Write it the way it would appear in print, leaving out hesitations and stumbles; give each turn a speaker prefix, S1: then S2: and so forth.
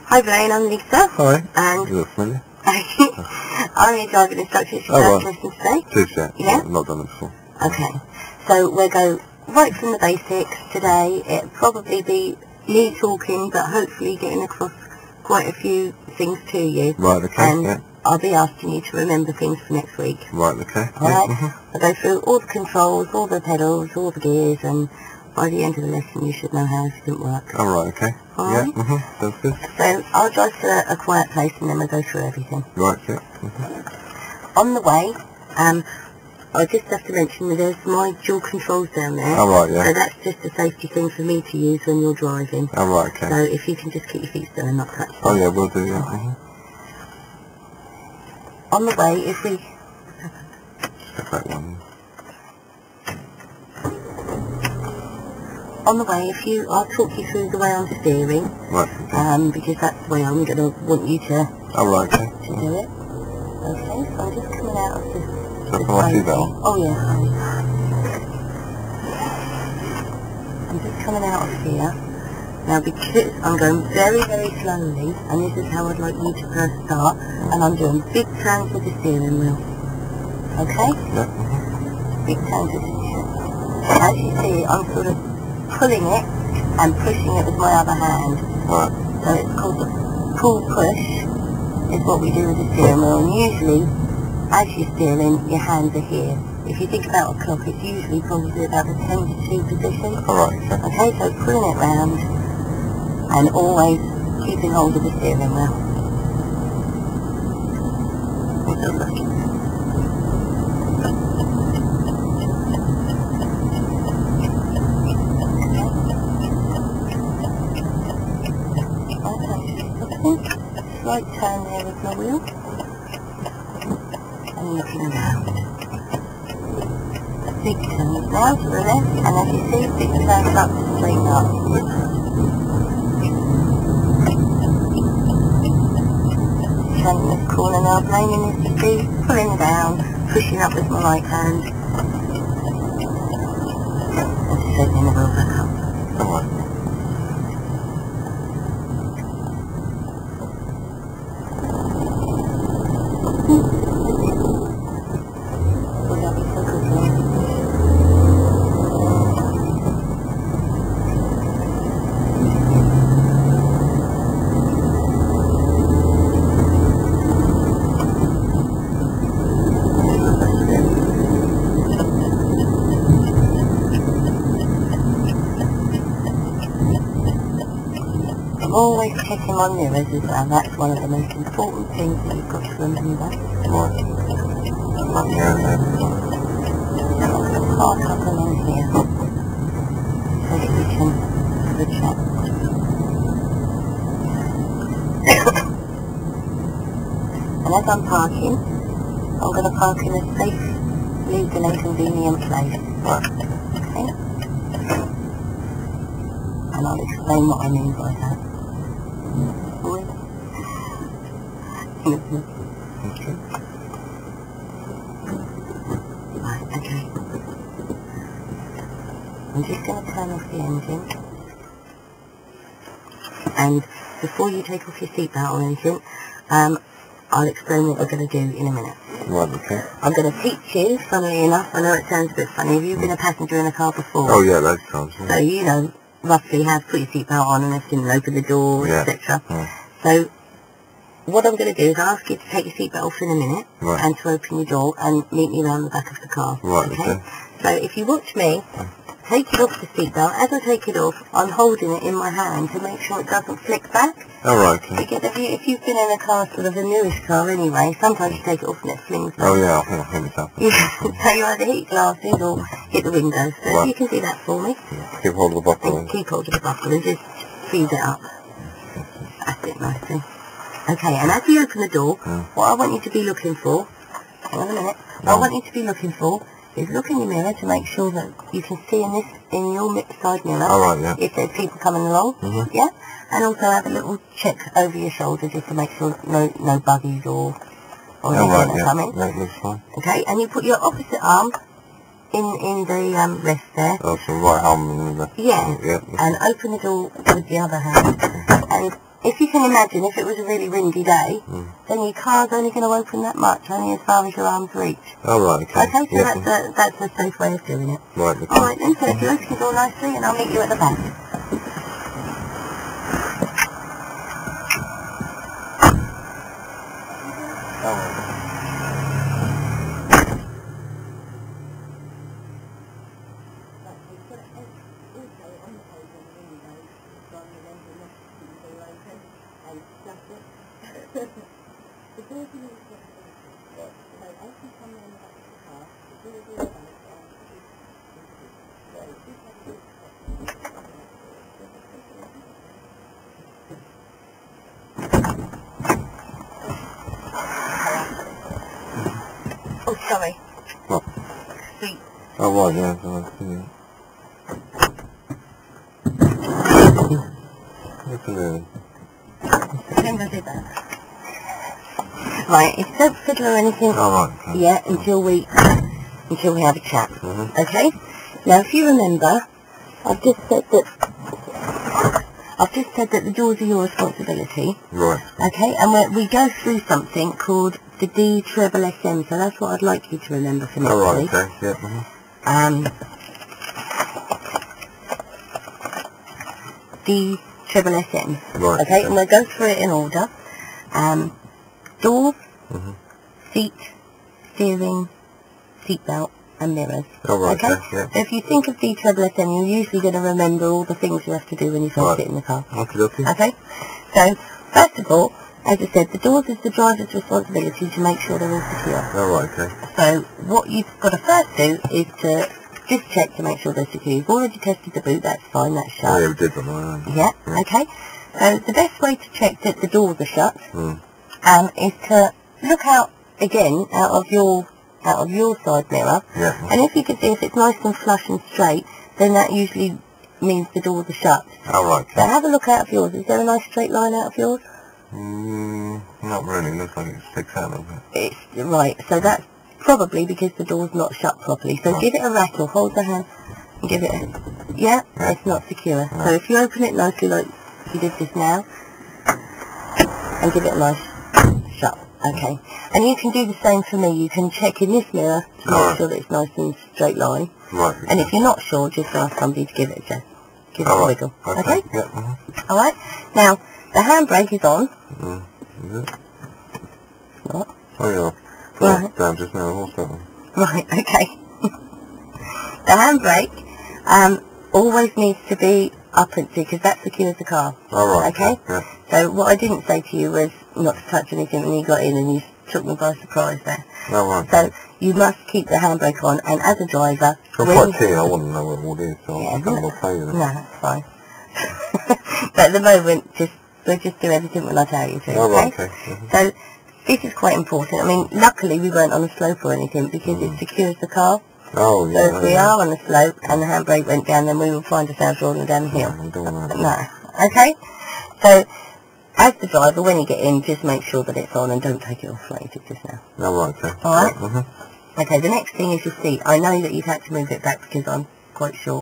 S1: Hi Blaine, I'm Lisa.
S2: Hi.
S1: And
S2: you look familiar.
S1: I'm your driving instructor. It's your first lesson today.
S2: It is, yeah.
S1: Yeah?
S2: I've not done it before.
S1: Okay. So we'll go right from the basics today. It'll probably be me talking, but hopefully getting across quite a few things to you.
S2: Right, okay,
S1: and
S2: yeah.
S1: I'll be asking you to remember things for next week.
S2: Right, okay.
S1: Alright?
S2: Yeah,
S1: I'll go through all the controls, all the pedals, all the gears, and by the end of the lesson you should know how everything works.
S2: Alright, okay.
S1: Alright?
S2: Yeah, sounds good.
S1: So I'll drive to a quiet place and then we'll go through everything.
S2: Right, yeah.
S1: On the way, I just have to mention that there's my dual controls down there.
S2: Alright, yeah.
S1: So that's just a safety thing for me to use when you're driving.
S2: Alright, okay.
S1: So if you can just keep your feet still and not touch them.
S2: Oh yeah, we'll do, yeah.
S1: On the way, if we...
S2: Step back one.
S1: On the way, I'll talk you through the way I'm steering.
S2: Right, okay.
S1: Because that's the way I'm going to want you to,
S2: Alright, okay.
S1: to do it. Okay, so I'm just coming out of the...
S2: So can I see that one?
S1: Oh yeah. I'm just coming out of here. Now because I'm going very, very slowly, and this is how I'd like you to press start, and I'm doing big turns with the steering wheel. Okay?
S2: Yeah.
S1: Big turns with the steering wheel. As you see, I'm sort of pulling it and pushing it with my other hand.
S2: Right.
S1: So it's called the pull-push, is what we do with the steering wheel, and usually, as you're steering, your hands are here. If you think about a clock, it's usually probably about the 10 to 2 position.
S2: Alright, okay.
S1: Okay, so pulling it round and always keeping hold of the steering wheel. Also looking. Okay, slight turn there with my wheel. And looking around. Big turns now to the left, and as you see, big turns up, straight up. Turning this corner now, blaming this to see, pulling down, pushing up with my right hand, and straightening the wheel back up.
S2: Alright.
S1: Would that be so good for you? Always checking my mirrors as well. That's one of the most important things that you've got to remember.
S2: Right. Right, yeah, yeah.
S1: Park up along here so that we can have a chat. And as I'm parking, I'm going to park in a safe, legal and convenient place.
S2: Right.
S1: Okay? And I'll explain what I mean by that.
S2: Okay.
S1: Right, okay. I'm just going to turn off the engine. And before you take off your seatbelt or anything, I'll explain what we're going to do in a minute.
S2: Right, okay.
S1: I'm going to teach you, funnily enough, I know it sounds a bit funny, have you been a passenger in a car before?
S2: Oh yeah, those times. Yeah.
S1: So you know roughly how to put your seatbelt on and everything, and open the door,
S2: Yeah.
S1: etc.
S2: Yeah.
S1: So what I'm going to do is ask you to take your seatbelt off in a minute,
S2: Right.
S1: and to open your door and meet me around the back of the car.
S2: Right, okay.
S1: So if you watch me, take it off the seatbelt. As I take it off, I'm holding it in my hand to make sure it doesn't flick back.
S2: Alright, okay.
S1: Because if you've been in a car, sort of a newish car anyway, sometimes you take it off and it flings back.
S2: Oh yeah, I think I've heard this happen.
S1: So you either hit your glasses or hit the window. So
S2: Right.
S1: you can do that for me.
S2: Yeah. Keep hold of the buckle.
S1: And keep hold of the buckle and just freeze it up. That's it nicely. Okay, and as you open the door, what I want you to be looking for, hang on a minute, what I want you to be looking for is look in your mirror to make sure that you can see in your side mirror
S2: Alright, yeah.
S1: if there's people coming along, yeah? And also have a little check over your shoulder just to make sure that no buggies or anything are coming.
S2: That looks fine.
S1: Okay, and you put your opposite arm in the rest there.
S2: Oh, so right arm in the...
S1: Yeah,
S2: Yeah.
S1: and open the door with the other hand. And if you can imagine, if it was a really windy day, then your car's only going to open that much, only as far as your arms reach.
S2: Oh, right, okay.
S1: Okay, so that's a safe way of doing it.
S2: Right, okay.
S1: Alright then, so if you open the door nicely, and I'll meet you at the back. Oh, sorry.
S2: What?
S1: Seat.
S2: Oh, right, yeah, so I see it. What's in there?
S1: Then go do that. Right, if you don't fiddle or anything yet until we have a chat. Okay? Now if you remember, I've just said that the doors are your responsibility.
S2: Right.
S1: Okay, and we go through something called the D-treble-SM, so that's what I'd like you to remember for next week.
S2: Okay, yeah.
S1: D-treble-SM.
S2: Right.
S1: Okay, and we'll go through it in order. Doors, seat, steering, seatbelt, and mirrors.
S2: Oh, right,
S1: okay?
S2: yeah.
S1: So if you think of D-treble-SM, you're usually going to remember all the things you have to do when you first sit in the car.
S2: Okay.
S1: Okay? So, first of all, as I said, the doors is the driver's responsibility to make sure they're all secure.
S2: Oh, right, okay.
S1: So, what you've got to first do is to just check to make sure they're secure. You've already tested the boot, that's fine, that's shut.
S2: Oh, yeah, we did them,
S1: yeah, okay. So, the best way to check that the doors are shut is to look out, again, out of your side mirror.
S2: Yeah.
S1: And if you can see if it's nice and flush and straight, then that usually means the doors are shut.
S2: Oh, right, okay.
S1: So have a look out of yours. Is there a nice straight line out of yours?
S2: Not really. It looks like it sticks out a little bit.
S1: It's right. So that's probably because the door's not shut properly. So give it a rattle. Hold the hand and give it a... Yeah, it's not secure. No. So if you open it nicely like you did just now, and give it a nice shut. Okay. And you can do the same for me. You can check in this mirror to make sure that it's nice and straight line.
S2: Right.
S1: And if you're not sure, just ask somebody to give it a check. Give it a wiggle. Okay?
S2: Yeah.
S1: Alright. Now, the handbrake is on.
S2: Is it?
S1: What?
S2: Oh, yeah.
S1: Right.
S2: Down just now. What's that one?
S1: Right, okay. The handbrake always needs to be up and because that secures the car.
S2: Oh, right.
S1: Okay?
S2: Yeah.
S1: So what I didn't say to you was not to touch anything when you got in, and you took me by surprise there.
S2: Oh, right.
S1: So you must keep the handbrake on, and as a driver...
S2: I'm quite keen. I want to know what it is, so I'm going to play with it.
S1: No, that's fine. But at the moment, we'll just do everything when I tell you to,
S2: oh, right,
S1: okay?
S2: okay.
S1: So this is quite important. I mean, luckily we weren't on a slope or anything because it secures the car.
S2: Oh, yeah.
S1: So if we are on a slope and the handbrake went down, then we will find ourselves rolling down the hill.
S2: I don't want that.
S1: No. Okay? So, as the driver, when you get in, just make sure that it's on and don't take it off like you did just now.
S2: Oh, right, okay.
S1: Alright? Okay, the next thing is your seat. I know that you've had to move it back because I'm quite short.